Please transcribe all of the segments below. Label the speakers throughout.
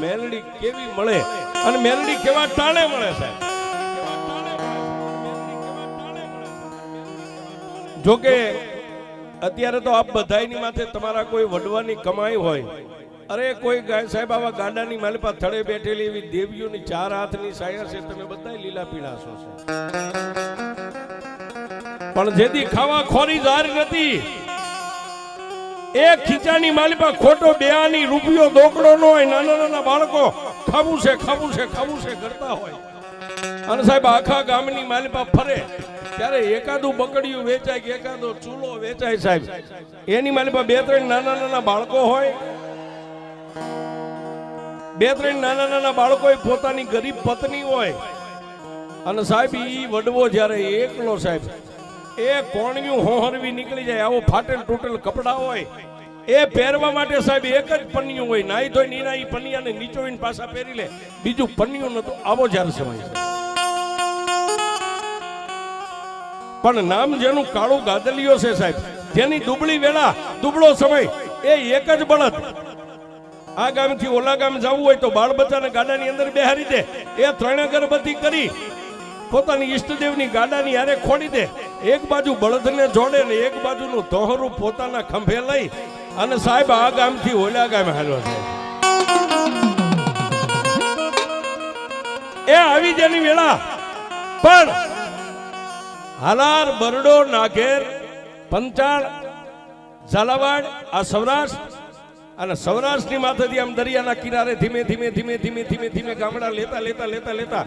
Speaker 1: મેલડી કેવી મળે અને મેલડી કેવા ટાણે મળે સાહેબ. જોકે અત્યારે તો આપ બધાયની માથે તમારા કોઈ વડવાની કમાઈ હોય, અરે કોઈ ગાય સાહેબ આવા ગાડાની માલિપા થડે બેઠેલી એવી દેવીઓની 4 હાથની સાયા છે, તમે બધા લીલા પીળાશો છે. પણ જેથી ખાવા ખોરી જાર નથી, એક ખીચાની માલિપા ખોટો બેહાની રૂપિયો દોકડો ન હોય, નાના નાના બાળકો ખાવું છે ખાવું છે ખાવું છે કરતા હોય, અને સાહેબ આખા ગામની માલિપા ફરે ત્યારે એકાદું બકડિયું વેચાય કે એકાદો ચૂલો વેચાય સાહેબ, એની માલિપા 2-3 નાના નાના બાળકો હોય, 2-3 નાના નાના બાળકો પોતાની ગરીબ પત્ની હોય, અને સાહેબ ઈ વડવો જ્યારે એકલો સાહેબ એ કોણિયું હોહરવી નીકળી જાય, આવો ફાટેલ તૂટેલ કપડા હોય, એ પહેરવા માટે સાહેબ એક જ પન્નિયું હોય, નાઈ ધોઈ નીના ઈ પન્નિયાને નીચોવીને પાછા પહેરી લે, બીજું પન્નિયું નતું. આવો જ્યારે સમય છે. પણ નામ જેનું કાળું ગાદલિયો છે સાહેબ, જેની દુબળી વેળા દુબળો સમય, એ એક જ બળદ આ ગામથી ઓલા ગામ જવું હોય તો બાળ બચ્ચાને ગાડાની અંદર બેહારી દે, એ 3 અગરબત્તી કરી પોતાની ઈષ્ટદેવની ગાડાની હારે ખોડી દે, એક બાજુ બળદને જોડે ને એક બાજુનું તોહરું પોતાના ખંભે લઈ અને સાહેબ આ ગામથી ઓલા ગામ હાલ્યો છે. એ આવી જેની વેળા પણ હાલાર, બરડો, નાઘેર, પંચાળ, ઝાલાવાડ, આ સૌરાષ્ટ્ર અને સૌરાષ્ટ્રની માથેથી આમ દરિયાના કિનારે ધીમે ધીમે ધીમે ધીમે ધીમે ધીમે ગામડા લેતા લેતા લેતા લેતા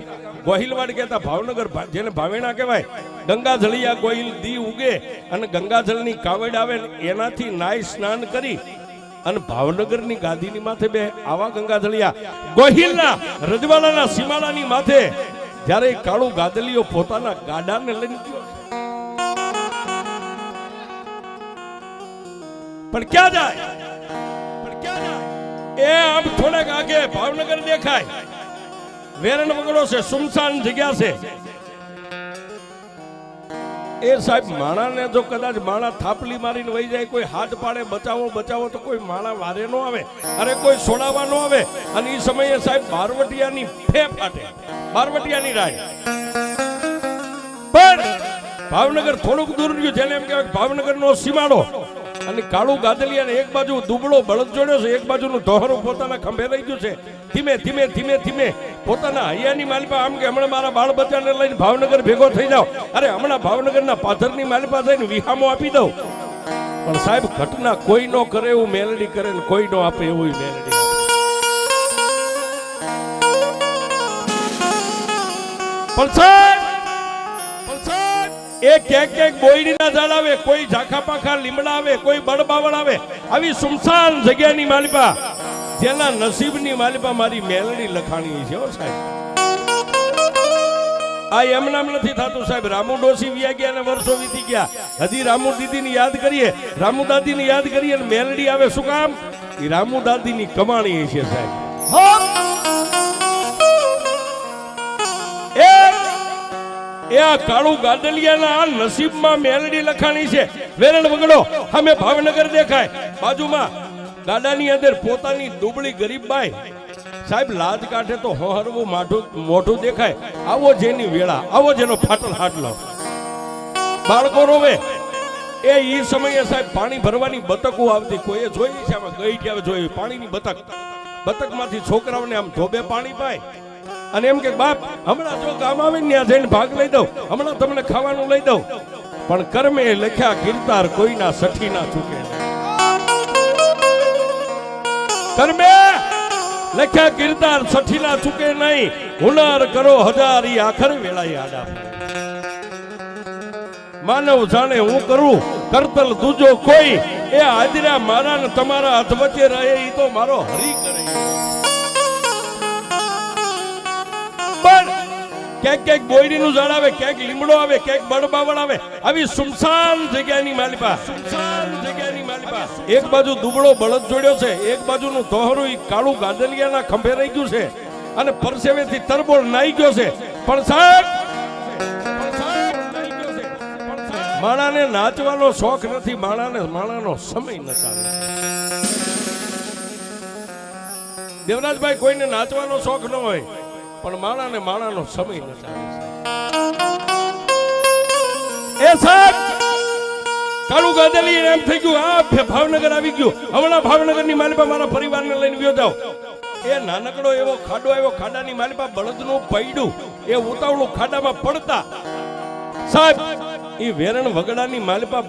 Speaker 1: ગોહિલવાડ કહેતા ભાવનગર, જેને ભાવેણા કહેવાય, ગંગાજળિયા ગોહિલ દી ઉગે અને ગંગાજળની કાવડ આવે ને એનાથી નાય સ્નાન કરી અને ભાવનગરની ગાદીની માથે બે આવા ગંગાજળિયા ગોહિલના રજવાડાના સીમાડાની માથે જ્યારે કાળું ગાદલીઓ પોતાના ગાડાને લઈને ગયો, પણ ક્યાં જાય? એ આમ થોડાક આગે ભાવનગર દેખાય, વેરણ વગડો છે, સુમસાન જગ્યા છે. એ સાહેબ માણાને જો કદાચ માણા થાપલી મારીને વહી જાય, કોઈ હાથ પાડે બચાવો બચાવો તો કોઈ માણા વારે નો આવે, અરે કોઈ છોડાવા નો આવે. અને એ સમયે સાહેબ બારવટિયાની ફે ફાટે, બારવટિયાની રાય. પણ ભાવનગર થોડુંક દૂર રહ્યું, જેને એમ કહેવાય ભાવનગરનો સીમાડો, અને કાળું ગાદલિયાને એક બાજુ દુબળો બળદ જોડ્યો છે, એક બાજુનું દોહરું પોતાના ખંભે લઈ ગયું છે. ધીમે ધીમે ધીમે ધીમે પોતાના હૈયાની માલિપા આમ કે હમણાં મારા બાળ બચ્ચાને લઈને ભાવનગર ભેગો થઈ જાવ, અરે હમણાં ભાવનગરના પાથરની માલિપા થઈને વિહામો આપી દઉં. પણ સાહેબ ઘટના કોઈ નો કરે એવું મેલડી કરે ને કોઈ નો આપે એવું મેલડી. પણ સાહેબ એ ક્યાંક ક્યાંક બોયડીના ઝાડ આવે, કોઈ ઝાખા પાખા લીમડા આવે, કોઈ બળબાવળ આવે, આવી સુમસાન જગ્યાની માલિપા જેના નસીબની માલિપા મારી મેલડી લખાણી છે સાહેબ. આ એમ નામ નથી થતું સાહેબ. રામુ ડોસી વ્યા ગયા અને વર્ષો વીતી ગયા, હજી રામુ દીદીની યાદ કરીએ, રામુ દાદીની યાદ કરીએ અને મેલડી આવે. શું કામ? એ રામુ દાદીની કમાણી છે સાહેબ. એ આ કાળું ગાદલિયાના નસીબમાં મેલડી લખાણી છે. વેરણ વગડો અમે ભાવનગર દેખાય, બાજુમાં ગાડાની અંદર પોતાની દુબળી ગરીબ બાઈ સાહેબ લાજ કાઢે તો હોહરવું મોઢું દેખાય. આવો જેની વેળા, આવો જેનો ફાટલ હાટલો, બાળકો રોવે. એ ઈ સમયે સાહેબ પાણી ભરવાની બતકો આવતી, કોઈએ જોઈ છે આમાં ગઈ ક્યાં જોઈ પાણીની બતક, બતકમાંથી છોકરાઓને આમ ધોબે પાણી પાય અને એમ કે બાપ હમણાં જો ગામ આવે ને ત્યાં જઈને ભાગ લઈ દઉં, હમણાં તમને ખાવાનું લઈ દઉં. પણ કર્મે લખ્યા કીર્તાર કોઈના સઠી ના ચૂકે, કર્મે લખ્યા કીર્તાર સઠી ના ચૂકે નહીં. હુનર કરો હજારી આખર વેળાએ આડા. માનવ જાણે હું કરું કરતલ દૂજો કોઈ, એ હાજરા મારા ને તમારા હાથ વચ્ચે રહે એ તો મારો હરી કરે. ક્યાંક ક્યાંક બોયડીનું ઝાડ આવે, ક્યાંક લીમડો આવે, ક્યાંક બળબાવળ આવે, આવી સુમસાન જગ્યાની માલિપા, સુમસાન જગ્યાની માલિપા. એક બાજુ દુબળો બળદ જોડ્યો છે, એક બાજુનું દોહરું કાળું ગાદલિયાના ખંભે રહી ગયું છે અને પરસેવેથી તરબોળ નાઈ ગયો છે. પણ સાહેબ માણાને નાચવાનો શોખ નથી, માણાનો સમય નચાવે. દેવરાજભાઈ કોઈને નાચવાનો શોખ ન હોય પણ માણાને માણાનો સમય ન ચાલે એ સાહેબ કાળુ ગાદલી એમ થઈ ગયું આ ભાવનગર આવી ગયું હમણાં ભાવનગરની માલિપા મારા પરિવારને લઈને ગયો જાવ એ નાનકડો એવો ખાડો આવ્યો ખાડાની માલિપા બળદનું પૈડું એ ઉતાવળું ખાડામાં પડતા સાહેબ એ વેરણ વગડાની માલિપા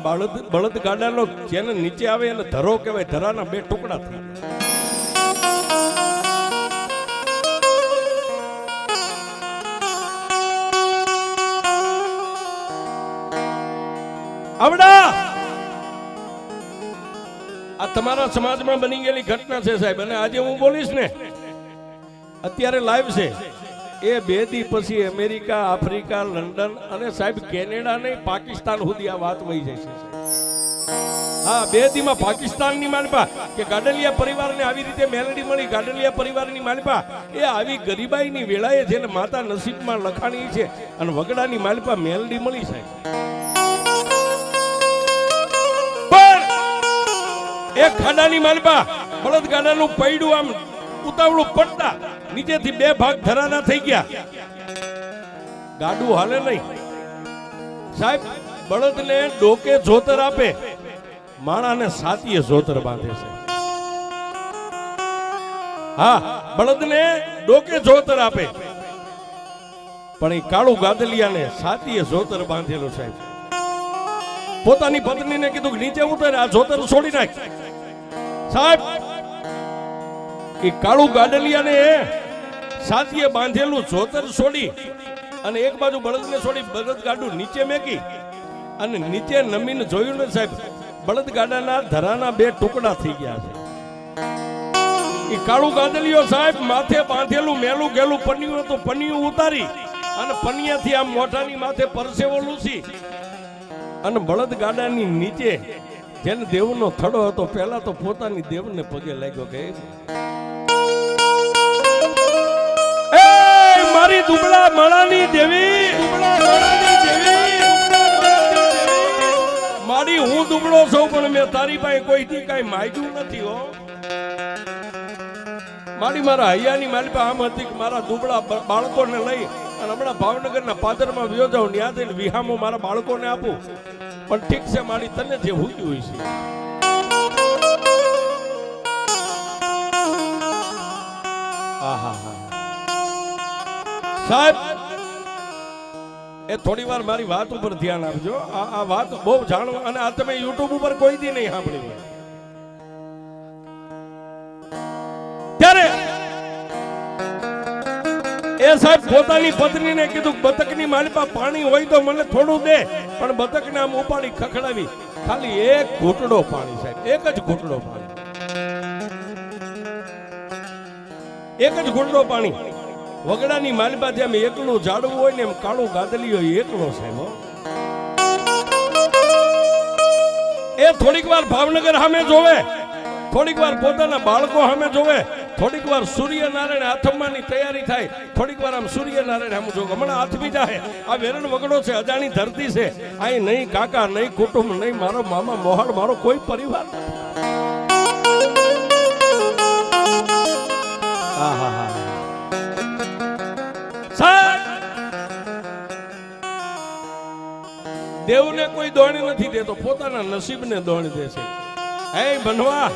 Speaker 1: બળદ ગાડાનો જેને નીચે આવે એને ધરો કહેવાય ધરાના બે ટુકડા થાય આવડા આ તમારા સમાજમાં બની ગયેલી ઘટના છે સાહેબ અને આજે હું બોલીશ ને અત્યારે લાઈવ છે એ 2 દી પછી અમેરિકા આફ્રિકા લંડન અને સાહેબ કેનેડા ને પાકિસ્તાન સુધી આ વાત વહી જાય છે હા 2 દીમાં પાકિસ્તાનની માલિપા કે ગાડલિયા પરિવારને આવી રીતે મેલડી મળી ગાડલિયા પરિવારની માલિપા એ આવી ગરીબાઈની વેળાએ જેને માતા નસીબમાં લખાણી છે અને વગડાની માલિપા મેલડી મળી સાહેબ એક ખાડાની માલપા બળદ ગાડાનું પૈડું આમ ઉતાવળું પડતા નીચેથી 2 ભાગ ધરાના થઈ ગયા ગાડું હાલે નહીં સાહેબ બળદને ડોકે જોતર આપે માણાને સાતીએ જોતર બાંધે છે હા બળદને ડોકે જોતર આપે પણ એ કાળુ ગાદલિયાને સાતીએ જોતર બાંધેલું સાહેબ પોતાની પત્નીને કીધું કે નીચે ઉતર આ જોતર છોડી નાખ સાહેબ એ કાળુ ગાડલિયાને સાથીએ બાંધેલું જોતર છોડી અને એક બાજુ બળદને છોડી બળદ ગાડું નીચે મેકી અને નીચે નમીને જોયું ને સાહેબ બળદ ગાડાના ધરાના 2 ટુકડા થઈ ગયા છે એ કાળુ ગાદલિયો સાહેબ માથે બાંધેલું મેલું ગેલું પન્નિયું હતું પન્નિયું ઉતારી અને પન્નિયાથી આમ મોઢાની માથે પરસેવો લૂસી અને બળદ ગાડાની નીચે જેને દેવનો થડો હતો પહેલા તો પોતાની દેવને પગે લાગ્યો કે એ મારી દુબળા માળાની દેવી મારી હું દુબળો છું પણ મેં તારી પાસે કોઈ દી કાઈ માંગ્યું નથી હો મારી મારા હૈયાની માલિપા આમ હતી કે મારા દુબળા બાળકોને લઈ અને હમણાં ભાવનગરના પાદરમાં વ્યો જાઉં ત્યાં જઈને વિહામો મારા બાળકોને આપું પણ ઠીક છે મારી તને જે હુક્યું હોય છે સાહેબ એ થોડી વાર મારી વાત ઉપર ધ્યાન આપજો આ વાત બહુ જાણવા અને આ તમે યુટ્યુબ ઉપર કોઈ દી નહીં સાંભળી હોય ત્યારે એ સાહેબ પોતાની પત્નીને કીધું બતકની માલિપા પાણી હોય તો મને થોડું દે પણ બતકને આમ ઉપાડી ખખડાવી ખાલી એક ઘૂંટડો પાણી સાહેબ એક જ ઘૂંટડો પાણી એક જ ઘૂંટડો પાણી વગડાની માલિપા જેમ એકલું ઝાડવું હોય ને એમ કાળુ ગાદલિયો એકલો સાહેબ એ થોડીક વાર ભાવનગર સામે જોવે થોડીક વાર પોતાના બાળકો સામે જોવે થોડીક વાર સૂર્યનારાયણ આથમવાની તૈયારી થાય થોડીક વાર આમ સૂર્યનારાયણ સામે જો હમણાં આથમી જાય આ વેરણ વગડો છે અજાણી ધરતી છે અહીં નહીં કાકા નહીં કુટુંબ નહીં મારો મામા મોહાળ મારો કોઈ પરિવાર દેવને કોઈ દોણી નથી દેતો પોતાના નસીબને દોણી દે છે હે બનવા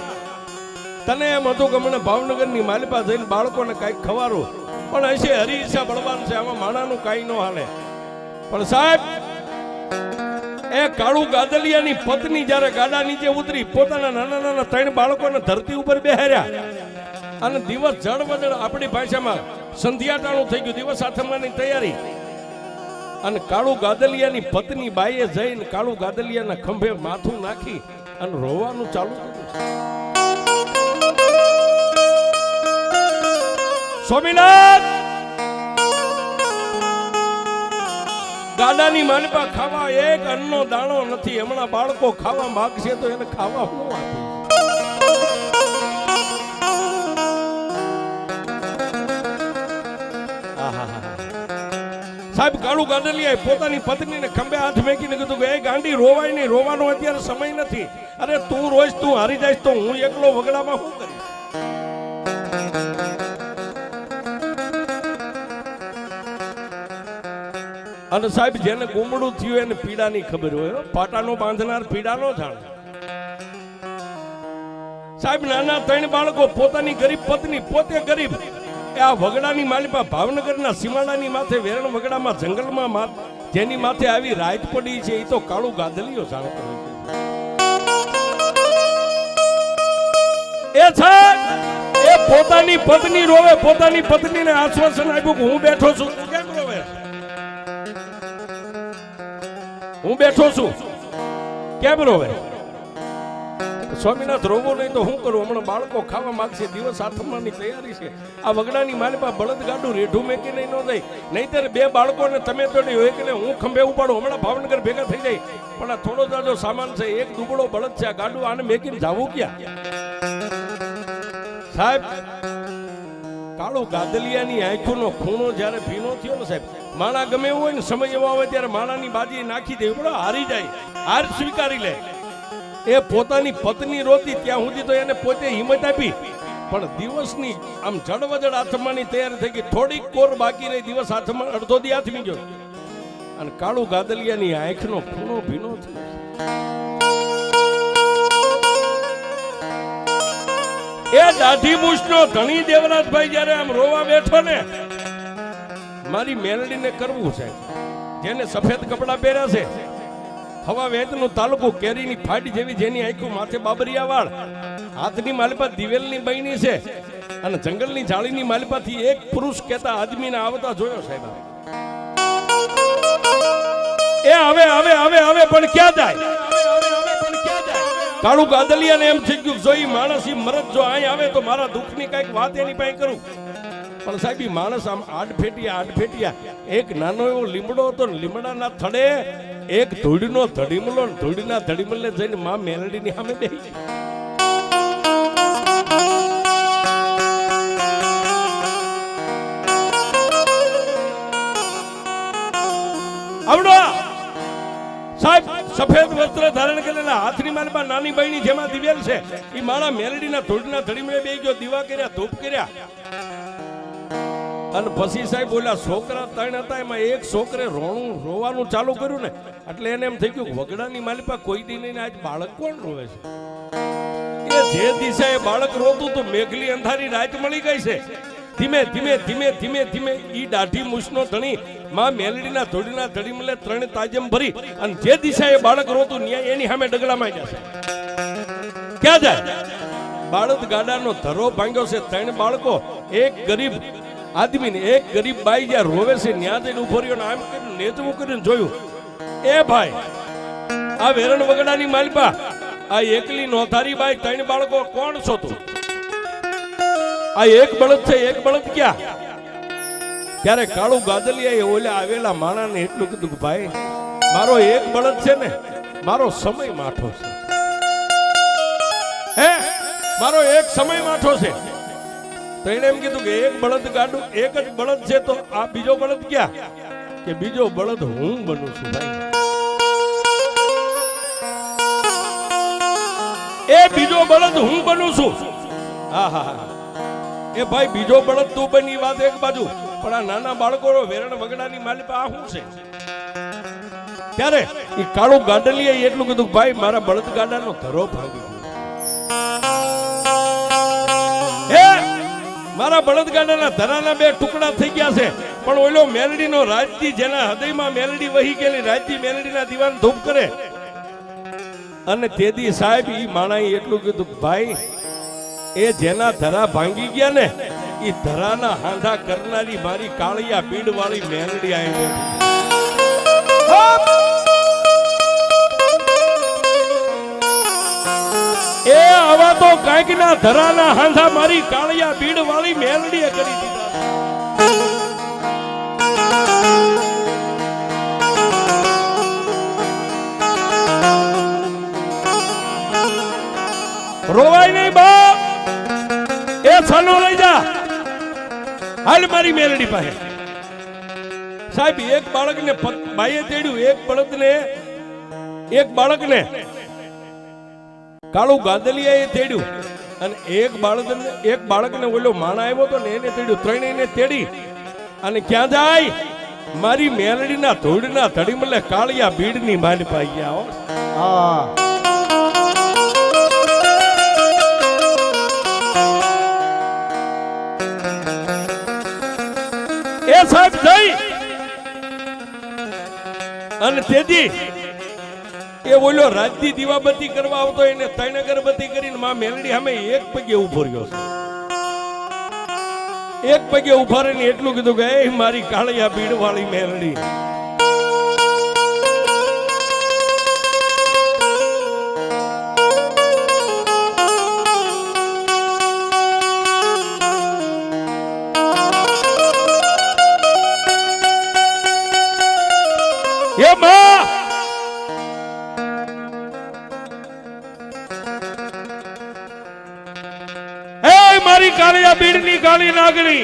Speaker 1: તને એમ હતું કે મને ભાવનગરની માલિપા જઈને બાળકોને કાંઈક ખવારું પણ હશે હરીશા બળવાન છે આમાં માણાનું કાંઈ ન હાલે પણ સાહેબ એ કાળુ ગાદલિયાની પત્ની જ્યારે ગાડા નીચે ઉતરી પોતાના નાના નાના 3 બાળકોને ધરતી ઉપર બેહાર્યા અને દિવસ જળ વજળ આપણી ભાષામાં સંધ્યાટાણું થઈ ગયું દિવસ આથમવાની તૈયારી અને કાળુ ગાદલિયાની પત્ની બાઈએ જઈને કાળુ ગાદલિયાના ખંભે માથું નાખી અને રોવાનું ચાલુ કર્યું સ્વામિનાથ ગાડાની માલિપા ખાવા એક અન્નનો દાણો નથી હમણાં બાળકો ખાવા માંગશે તો એને ખાવા હું આપીશ સાહેબ કાળુ ગાદલિયાએ પોતાની પત્નીને ખંભે હાથ મેકીને કીધું કે એ ગાંડી રોવાય નહીં રોવાનો અત્યારે સમય નથી અરે તું રોઈશ તું હારી જઈશ તો હું એકલો વગડામાં શું કરીશ અને સાહેબ જેને ગુમડું થયું એને પીડાની ખબર હોય, પાટાનો બાંધનાર પીડાનો જાણે. સાહેબ નાના 3 બાળકો, પોતાની ગરીબ પત્ની, પોતે ગરીબ. આ વગડાની માલિપા ભાવનગરના સીમાડાની માથે વેરણ વગડામાં જંગલમાં જેની માથે આવી રાત પડી છે એ તો કાળું ગાદલીઓ જાણતો હોય છે. એ સાહેબ એ પોતાની પત્ની રોવે, પોતાની પત્નીને આશ્વાસન આપ્યું કે હું બેઠો છું. કેમ રોવે? હું બેઠો છું. કેમ રોવે? સ્વામિનાથ રોવો નહીં તો હું કરું? હમણાં બાળકો ખાવા માંગશે, દિવસ આથમવાની તૈયારી છે. આ વગડાની માલિપા બળદ ગાડું રેઢું મેકી નહીં ન જાય, નહીંતર 2 બાળકોને તમે તોડી હોય કે હું ખંભે ઉપાડું. હમણાં ભાવનગર ભેગા થઈ જાય, પણ આ થોડો જાજો સામાન છે, એક દુબળો બળદ છે, આ ગાડું આને મેકીને જાવું ક્યાં? સાહેબ કાળું ગાદલિયાની આંખોનો ખૂણો જ્યારે ભીનો થયો ને સાહેબ, માણા ગમે એવું હોય ને સમય એવો આવે ત્યારે માણાની બાજી નાખી દે, બરાબર હારી જાય, હાર સ્વીકારી લે. એ પોતાની પત્ની રોતી ત્યાં સુધી તો એને પોતે હિંમત આપી, પણ દિવસની આમ જડવજડ આથમવાની તૈયારી થઈ ગઈ. થોડીક કોર બાકી રહી, દિવસ આથમણ અડધો દી આથમી ગયો અને કાળું ગાદલિયાની આંખનો ખૂણો ભીનો થયો. એ દાઢી મૂછનો ધણી દેવરાજભાઈ જ્યારે આમ રોવા બેઠો ને, મારી મેલડીને કરવું છે, જેને સફેદ કપડા પહેર્યા છે, હવા વેતનું તાલુકું, કેરીની ફાડી જેવી જેની આંખો, માથે બાબરિયા વાળ, હાથની માલિપા દિવેલની બહેની છે અને જંગલની જાળીની માલિપાથી એક પુરુષ કહેતા આદમીને આવતા જોયો સાહેબ. એ હવે હવે હવે હવે પણ ક્યાં જાય? કાળું ગાદલિયાને એમ થઈ ગયું જો ઈ માણસ ઈ મરદ જો અહીં આવે તો મારા દુઃખની કઈક વાત એની પાસે કરું. પણ સાહેબ ઈ માણસ આમ આડફેટિયા એક નાનો એવો લીમડો હતો ને, લીમડાના થડે એક ધૂળનો ધડીમલો, ધૂળના ધડીમલને જઈને માં મેલડીની સામે બેસી. આવડો સાહેબ સફેદ વસ્ત્ર ધારણ કરેલા, હાથની માલમાં નાની બહેની જેમાં દિવેલ છે, એ માણા મેલડીના ધૂળના ધડીમલે બેસી ગયો, દીવા કર્યા, ધૂપ કર્યા. અને પછી સાહેબ બોલ્યા, છોકરા 3 હતા, એમાં એક છોકરે રોવાનું ચાલુ કર્યું ને, એટલે એને એમ થઈ ગયું વગડાની માલિપા કોઈ દી નહીં, આજ બાળક કોણ રોવે છે? એ જે દિશાએ બાળક રોતું તો મેઘલી અંધારી રાત મળી ગઈ છે. ધીમે ધીમે ધીમે ધીમે ધીમે ઈ દાઢી મૂછનો ધણી માં મેલડીના ધોડીના ધડીમલે 3 તાજમ ભરી અને જે દિશાએ બાળક રોતું ન્યાય એની સામે ડગલામાં જશે. ક્યાં જાય? બાળદ ગાડાનો ધરો ભાંગ્યો છે. 3 બાળકો, એક ગરીબ આદમી ને એક ગરીબ બાઈ જ્યાં રોવે છે ન્યા જઈને ઉભો રહ્યો ને આમ કરીને નેચવું કરીને જોયું. એ ભાઈ, આ વેરણ વગડાની માલિપા, આ એકલી નોધારી બાઈ, 3 બાળકો, કોણ છો તું? આ એક બળદ છે, એક બળદ ક્યાં? ત્યારે કાળું ગાદલિયાએ ઓલા આવેલા માણાને એટલું કીધું કે ભાઈ, મારો એક બળદ છે ને, મારો સમય માઠો છે. હે, મારો એક સમય માઠો છે. તો એને એમ કીધું કે એક બળદ ગાડું, એક જ બળદ છે, તો આ બીજો બળદ ક્યાં? કે બીજો બળદ હું બનું છું ભાઈ. એ બીજો બળદ હું બનું છું. હા હા હા, એ ભાઈ બીજો બળદ તું બની વાત એક બાજુ, પણ આ નાના બાળકો વેરણ વગડાની માલિપા આ શું છે? ત્યારે એ કાળું ગાડલિયાએ એટલું કીધું ભાઈ, મારા બળદ ગાડાનો ધરો ભાંગી ગયો. મારા બળદગાડાના ધરાના 2 ટુકડા થઈ ગયા છે, પણ ઓલો મેલડીનો રાજજી, જેના હૃદયમાં મેલડી વહી ગયેલી, રાજજી મેલડીના દીવાન ધૂપ કરે. અને તેદી સાહેબ ઈ માણાએ એટલું કીધું ભાઈ, એ જેના ધરા ભાંગી ગયા ને, ઈ ધરાના હાંધા કરનારી મારી કાળિયા બીડ વાળી મેલડી આવી. એ આવા તો કાંઈક ના ધરાના હાંધા મારી કાળિયા બીડ વાળી મેલડીએ કરી દીધા. રોવાય નહીં બાપ, એ છાનો લઈ જા, હાલ મારી મેલડી પાસે. સાહેબ એક બાળકને બાઈએ તેડ્યું, એક બાળકને કાળું ગાદલિયાએ તેડ્યું, અને એક બાળકને ઓલો માણા આવ્યો તો ને એને તેડ્યું. 3 એને તેડી અને ક્યાં જાય? મારી મેલડીના ધૂળના ધડીમલે કાળિયા બીડની માલ પાઈ ગયા હો.
Speaker 2: હા
Speaker 1: એ સાહેબ જઈ અને તેથી એ બોલ્યો રાજ્ય દીવાબત્તી કરવા આવતો એને ત્રણ અગરબત્તી કરીને માં મેલડી સામે એક પગે ઉભો રહ્યો છે. એક પગે ઉભા રહીને એટલું કીધું કે એ મારી કાળિયા બીડ વાળી મેલડી, એ માં મારી કાળિયા બીડની કાળી નાગણી,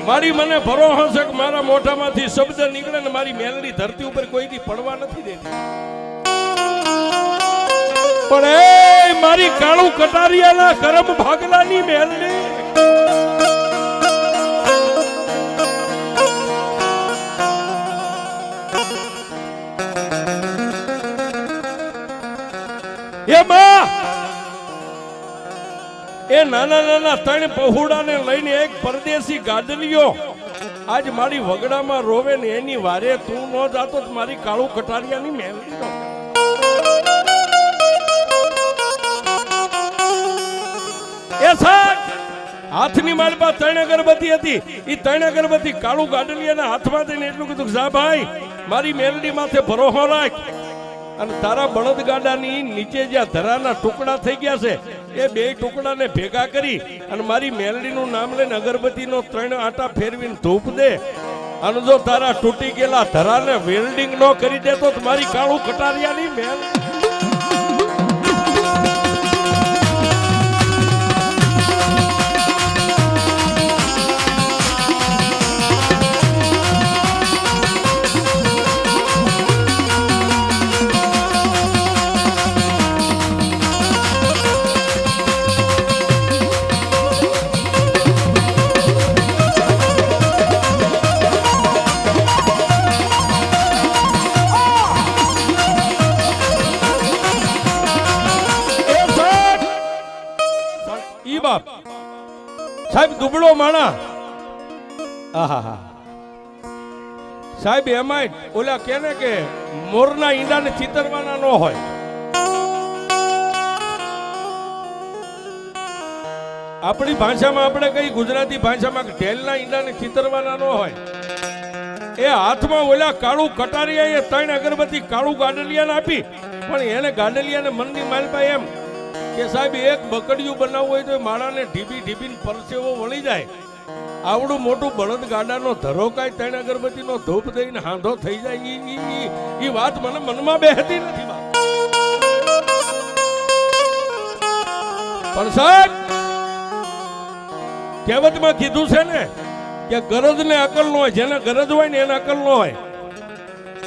Speaker 1: મારી મને ભરોસો છે કે મારા મોઢામાંથી શબ્દ નીકળે ને મારી મેલડી ધરતી ઉપર કોઈ દી પડવા નથી દેતી. પણ એ મારી કાળું કટારિયાના કરમ ભાગલાની મેલડી, એમાં એ નાના નાના ત્રણ પહોળાને લઈને એક પરદેશી ગાડલીઓ આજ મારી વગડામાં રોવે ને એની વારે તું ન જાતો તો મારી કાળું કટારિયાની મેલડી નો. એ સાહેબ હાથની મારી પાસે ત્રણ અગરબત્તી હતી. એ ત્રણ અગરબત્તી કાળું ગાડલિયાના હાથમાં થઈને એટલું કીધું જા ભાઈ મારી મેલડી માથે ભરોસો રાખ અને તારા બળદગાડાની નીચે જ્યાં ધરાના ટુકડા થઈ ગયા છે એ બે ટુકડાને ભેગા કરી અને મારી મેલડીનું નામ લઈને અગરબત્તીનો 3 આટા ફેરવીને ધૂપ દે. અને જો તારા તૂટી ગયેલા ધરાને વેલ્ડિંગ ન કરી દે તો મારી કાળું કટારિયાની મેલ. સાહેબ દુબળો માણા, આહા સાહેબ એમાં ઓલા કેને કે મોરના ઈંડાને ચિતરવાના ન હોય. આપણી ભાષામાં આપણે કઈ ગુજરાતી ભાષામાં ઢેલના ઈંડાને ચિતરવાના ન હોય. એ હાથમાં ઓલા કાળું કટારિયાએ 3 અગરબત્તી કાળું ગાડલિયાને આપી. પણ એને ગાડલિયાને મનની માલપા એમ કે સાહેબ એક બકડિયું બનાવવું હોય તો માળાને ઢીબી ઢીબીને પરસેવો વળી જાય. આવડું મોટું બળદ ગાડાનો ધરો કાંઈ 3 અગરબત્તીનો ધૂપ દઈને હાંધો થઈ જાય એ વાત મને મનમાં બેહતી નથી. પણ સાહેબ કહેવતમાં કીધું છે ને કે ગરજ ને અકલ ન હોય, જેને ગરજ હોય ને એને અકલ ન હોય.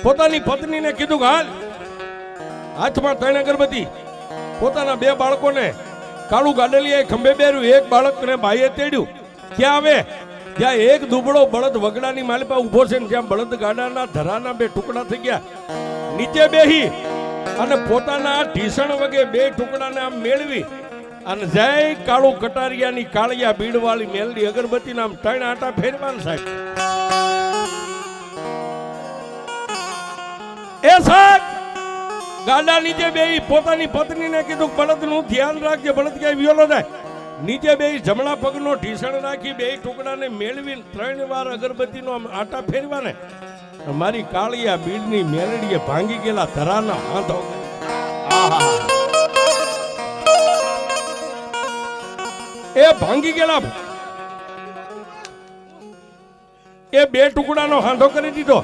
Speaker 1: પોતાની પત્નીને કીધું કે હાલ હાથમાં 3 અગરબત્તી પોતાના 2 બાળકોને કાળું ગાડલિયાએ ખંભે બેર્યું. એક બાળકને ભાઈએ તેડ્યું. ક્યાં આવે જ્યાં એક દુબળો બળદ વગડાની માલપા ઉભો છે ને જ્યાં બળદ ગાડાના ધરાના 2 ટુકડા થઈ ગયા. નીચે બેહી અને પોતાના ઢીસણ વગે 2 ટુકડાને આમ મેળવી અને જય કાળું કટારિયાની કાળિયા બીડવાળી મેલડી અગરબત્તી આમ 3 આટા ફેરવાના સાહેબ. એ સાહેબ ગાડા નીચે બેહી પોતાની પત્નીને કીધું બળદનું ધ્યાન રાખજે, બળદ ક્યાંય વિયોલો જાય. નીચે બેહી જમણા પગનો ઢીસણ રાખી 2 ટુકડાને મેળવીને 3 વાર અગરબત્તીનો આટા ફેરવાને મારી કાળિયા બીડની મેલડીએ ભાંગી ગયેલા ધરાના હાથો એ ભાંગી ગયેલા એ 2 ટુકડાનો હાંધો કરી દીધો.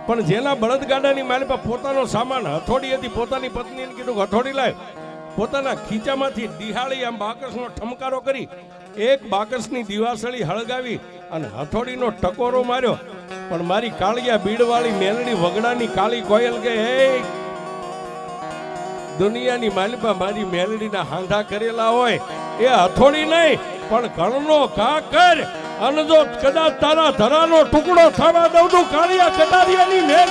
Speaker 1: પણ જેના બળદગાડાની માલિપા પોતાનો સામાન હથોડી હતી, પોતાની પત્નીને કીધું હથોડી લાય. પોતાના ખીચામાંથી દિહાળી આમ બાકસનો ઠમકારો કરી એક બાકસની દિવાસળી હળગાવી અને હથોડીનો ટકોરો માર્યો. પણ મારી કાળિયા બીડવાળી મેલડી વગડાની કાળી કોયલ કે હે દુનિયાની માલિપા મારી મેલડીના હાંધા કરેલા હોય એ હથોડી નહીં પણ ઘણનો ઘા કર અને જો કદાચ તારા ધરાનો ટુકડો થવા દઉં તો કાળિયા કટારિયાની મેલ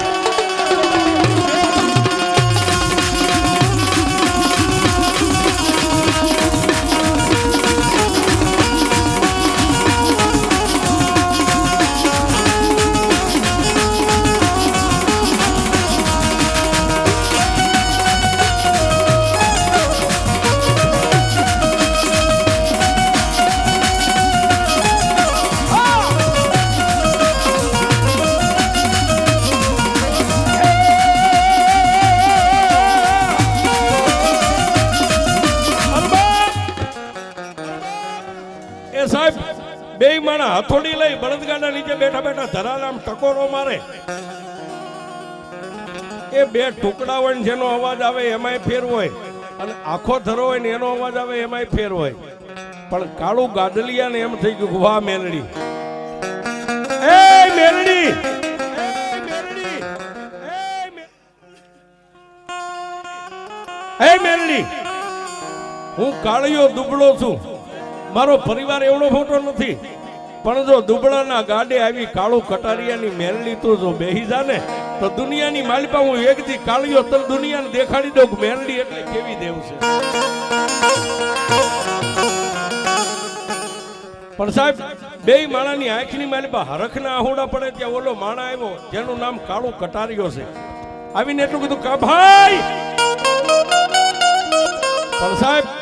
Speaker 1: બે માણા હથોડી લઈ બળદગાડા નીચે બેઠા બેઠા ધરારામ ટકોરો મારે એ બે ટુકડા હોય ને જેનો અવાજ આવે એમાંય ફેર હોય અને આખો ધરો હોય ને એનો અવાજ આવે એમાંય ફેર હોય પણ કાળું ગાડલિયા ને એમ થઈ ગયું વાહ મેલડી એ મેલડી એ મેલડી હું કાળિયો દુબળો છું મારો પરિવાર એવડો મોટો નથી પણ જો દુબળાના ગાડે આવી કાળું કટારિયાની મેલડી તો જો બેહી જા ને તો દુનિયાની માલિપા હું એક દી કાળિયો તલ દુનિયાને દેખાડી દઉં મેલડી એટલે કેવી દેવ છે પણ સાહેબ બે માણાની આંખની માલિપા હરખના આહુડા પડે ત્યાં ઓલો માણા આવ્યો જેનું નામ કાળું કટારિયો છે આવીને એટલું કીધું કા ભાઈ પણ સાહેબ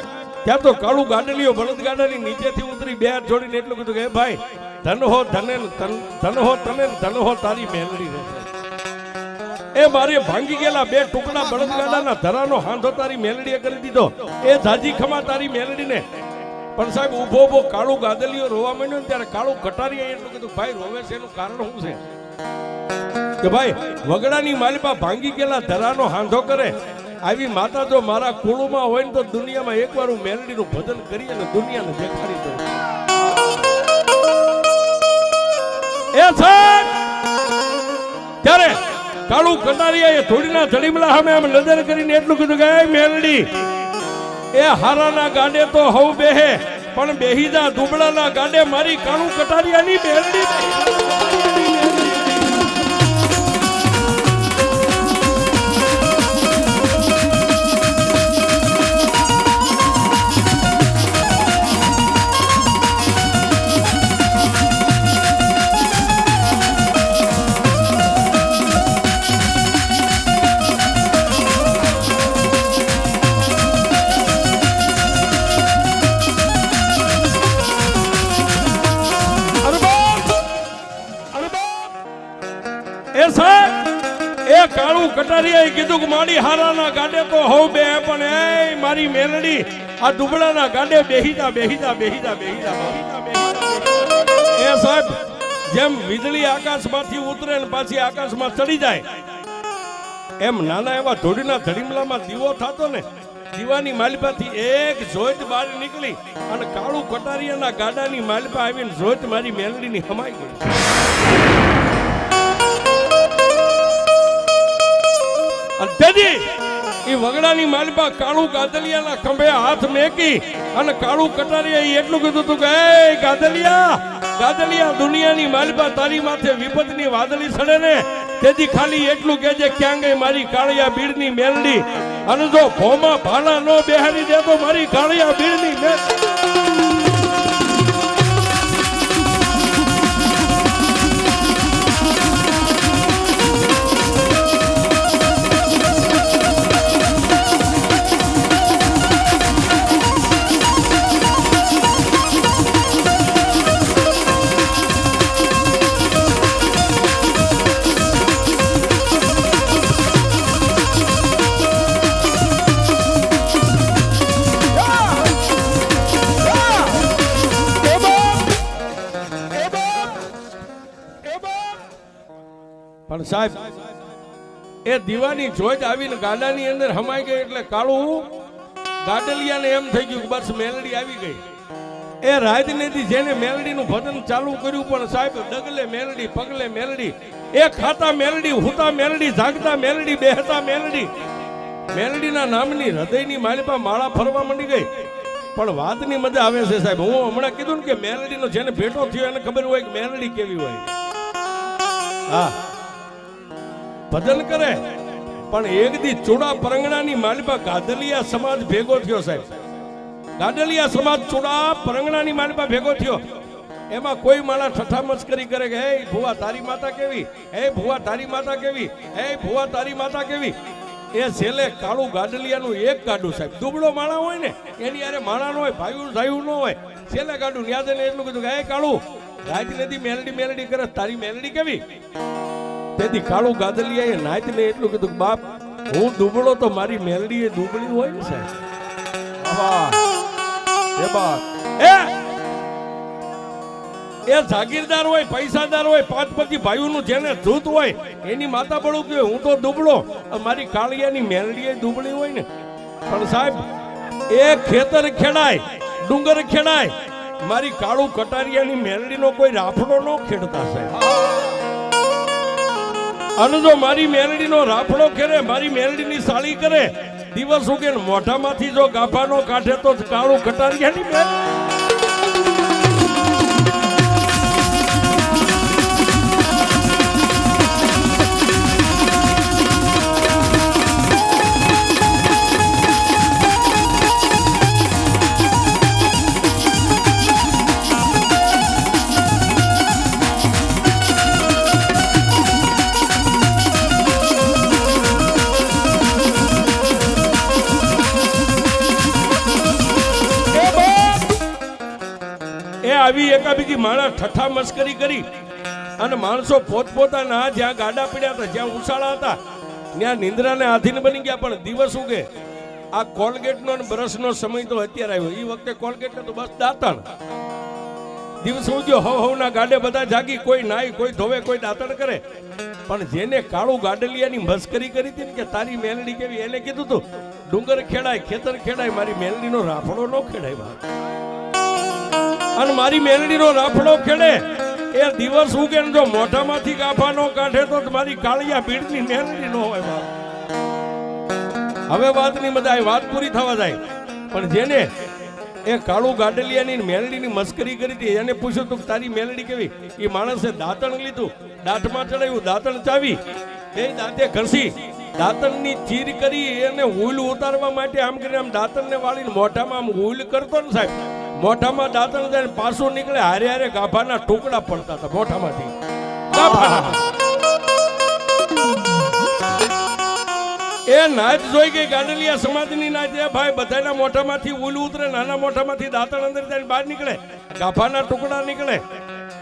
Speaker 1: ત્યાં તો કાળું ગાડલિયો બળદગાડાની નીચેથી ઉતરી બે હાથ જોડીને એટલું કીધું કે ભાઈ ધન હો ધને ધન હો તને ધન હો તારી મેલડી રહેશે એ મારે ભાંગી ગયેલા બે ટુકડા બળદગાડાના ધરાનો હાંધો તારી મેલડીએ કરી દીધો એ જાજી ખમા તારી મેલડીને પણ સાહેબ ઉભો ઉભો કાળું ગાદલિયો રોવા માંડ્યો ને ત્યારે કાળું કટારીએ એટલું કીધું ભાઈ રોવે છે એનું કારણ શું છે કે ભાઈ વગડાની માલિપા ભાંગી ગયેલા ધરાનો હાંધો કરે આવી માતા જો મારા કુળમાં હોય ને તો દુનિયામાં એકવાર હું મેલડીનું ભજન કરી અને દુનિયાને દેખાડી દઉં એ સાહેબ ત્યારે કાળું કટારિયાએ થોડીના ધડીમલા સામે આમ નજર કરીને એટલું કીધું કે મેલડી એ હારાના ગાડે તો હવ બેહે પણ બેહીજા દુબળાના ગાડે મારી કાળું કટારિયાની મેલડી કાળું કટારિયાએ કીધું કે મારી હારાના ગાડે તો હોવ બે પણ એ મારી મેલડી આ દુબળાના ગાડે બેહીતા બેહીતા બેહીતા બેહીતા એ સાહેબ જેમ વીજળી આકાશમાંથી ઉતરે ને પાછી આકાશમાં ચડી જાય એમ નાના એવા ધોડીના ધડીમલામાં દીવો થતો ને દીવાની માલિપાથી એક જોઈત બહાર નીકળી અને કાળું કટારિયાના ગાડાની માલિપા આવીને જોઈત મારી મેલડીની હમાઈ ગઈ એ વગડાની માલિપા કાળું ગાદલિયાના ખંભે હાથ મેકી અને કાળું કટારિયા એટલું કીધું હતું કે એ ગાદલિયા દુનિયાની માલિપા તારી માથે વિપતની વાદળી સડે ને તેથી ખાલી એટલું કે જે ક્યાં ગઈ મારી કાળિયા બીડની મેલડી અને જો ભોમાં ભાલા નો બેહાડી દે તો મારી કાળિયા બીડની મેલડી પણ સાહેબ એ દીવાની જોઈત આવીને ગાડાની અંદર હમાઈ ગઈ એટલે કાળું ગાડલિયાને એમ થઈ ગયું બસ મેલડી આવી ગઈ એ રાજનીતિ જેને મેલડીનું ભજન ચાલુ કર્યું પણ સાહેબ ડગલે મેલડી પગલે મેલડી એ ખાતા મેલડી હુતા મેલડી જાગતા મેલડી બેહતા મેલડીના નામની હૃદયની માલિપા માળા ફરવા માંડી ગઈ પણ વાતની મજા આવે છે સાહેબ. હું હમણાં કીધું ને કે મેલડીનો જેને ભેટો થયો એને ખબર હોય કે મેલડી કેવી હોય. હા ભજન કરે પણ એક દી ચૂડા પરંગણાની માલિપા ગાદલિયા સમાજ ભેગો થયો સાહેબ. ગાદલિયા સમાજ ચૂડા પરંગણાની માલિપા ભેગો થયો. એમાં કોઈ માણસ ઠઠ્ઠા મસ્કરી કરે કે હે ભુવા તારી માતા કેવી, હે ભુવા તારી માતા કેવી, હે ભુવા તારી માતા કેવી. એ છેલ્લે કાળું ગાડલિયાનું એક ગાડું સાહેબ. દુબળો માણા હોય ને એની યારે માણા નો હોય, ભાઈયું સાયું ન હોય. છેલ્લે ગાડું ન્યાદે એટલું કીધું કે હે કાળું રાજ નદી મેલડી મેલડી કરે તારી મેલડી કેવી. તેથી કાળું ગાદલિયાએ નાચને એટલું કીધું બાપ હું દુબળો તો મારી મેલડી એ દુબળી હોય ને સાહેબ. એ જાગીરદાર હોય, પૈસાદાર હોય, પાંચ પછી ભાઈઓનું જેને જૂથ હોય એની માતા બળું કે હું તો દુબળો મારી કાળિયાની મેલડી એ દુબળી હોય ને. પણ સાહેબ એ ખેતર ખેડાય, ડુંગર ખેડાય, મારી કાળું કટારિયાની મેલડીનો કોઈ રાફડો ન ખેડતા સાહેબ. અને જો મારી મેલડીનો રાફડો ખેરે, મારી મેલડીની સાળી કરે, દિવસ ઉગે મોઢામાંથી જો ગાભાનો કાઢે તો કાળું કટારિયાની મેલડી. આવી એકાબીજી માણસ ઠઠ્ઠા મસ્કરી કરી અને માણસો પોતપોતાના જ્યાં ગાડા પડ્યા હતા, જ્યાં ઉછાળા હતા ત્યાં નિંદ્રાને આધીન બની ગયા. પણ દિવસ ઉગે આ કોલગેટનો અને બ્રશનો સમય તો અત્યારે આવ્યો. એ વખતે કોલગેટ તો બસ દાંતણ. દિવસ ઉગ્યો હવના ગાડે બધા જાગી, કોઈ નાય, કોઈ ધોવે, કોઈ દાંતણ કરે. પણ જેને કાળું ગાડલિયાની મસ્કરી કરી હતી ને કે તારી મેલડી કેવી, એને કીધું તું ડુંગર ખેડાય, ખેતર ખેડાય, મારી મેલડીનો રાફડો ન ખેડાય. અને મારી મેલડીનો રાફડો ખેડે એ દિવસ ઉગે જો મોઢામાંથી ગાભા નો કાઢે તો મારી કાળિયા ભીડની મેલડી નો હોય. હવે વાતની મજા આવી, વાત પૂરી થવા જાય. પણ જેને એ કાળું ગાડલિયાની મેલડીની મસ્કરી કરી હતી એને પૂછ્યું તું તારી મેલડી કેવી. એ માણસે દાંતણ લીધું, દાંતમાં ચડાવ્યું, દાંતણ ચાવી, એ દાંતે ઘસી દાંતણની ચીર કરી એને હુલ ઉતારવા માટે આમ કરીને આમ દાંતણને વાળીને મોઢામાં આમ હુલ કરતો ને સાહેબ. મોઢામાં દાંતણ જાય પાછું નીકળે, હારે હારે ગાભાના ટુકડા પડતા હતા મોઢામાંથી. એ નાચ જોઈ ગઈ ગાડલિયા સમાજની નાચ. એ ભાઈ બધાના મોઢામાંથી ઉલ ઉતરે, નાના મોઢામાંથી દાંતણ અંદર જાય બહાર નીકળે, ગાભાના ટુકડા નીકળે.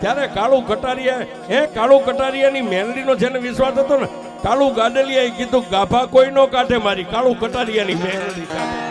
Speaker 1: ત્યારે કાળું કટારિયાની મેલડીનો જેને વિશ્વાસ હતો ને, કાળું ગાડલિયાએ કીધું ગાભા કોઈ નો કાઢે, મારી કાળું કટારિયાની મેલડી કાઢે.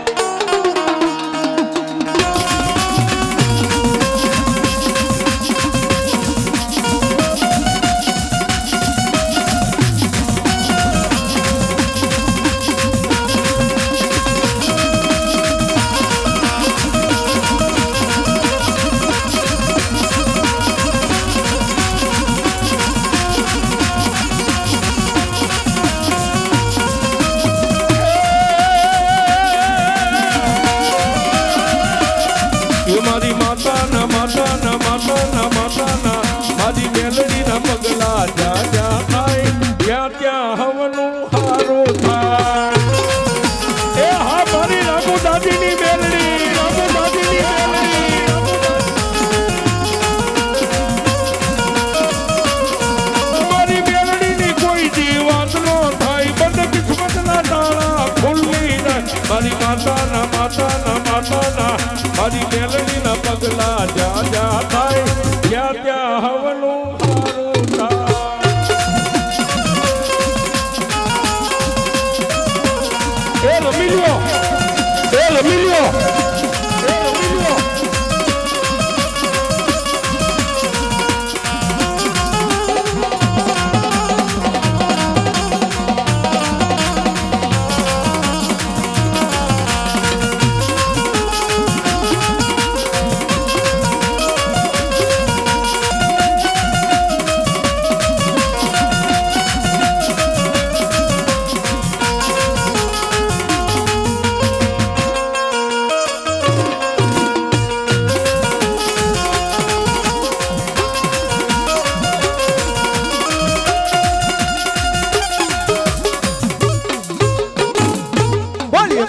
Speaker 1: મારી મેલડી ના પગલા જ્યાં જ્યાં થાય ત્યાં ત્યાં હવનું હારું થાય. એ હા મારી રામુ દાદીની મેલડી, રામુ દાદીની મેલડી. મારી મેલડીની કોઈ જી વાત નો થાય, બંધ કિસ્મતના તાળા ખુલ્લી જાય. મારી માતાના મારી મેલડીના પગલા જ્યાં જ્યાં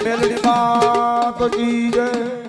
Speaker 2: મેલડી માત કી જય.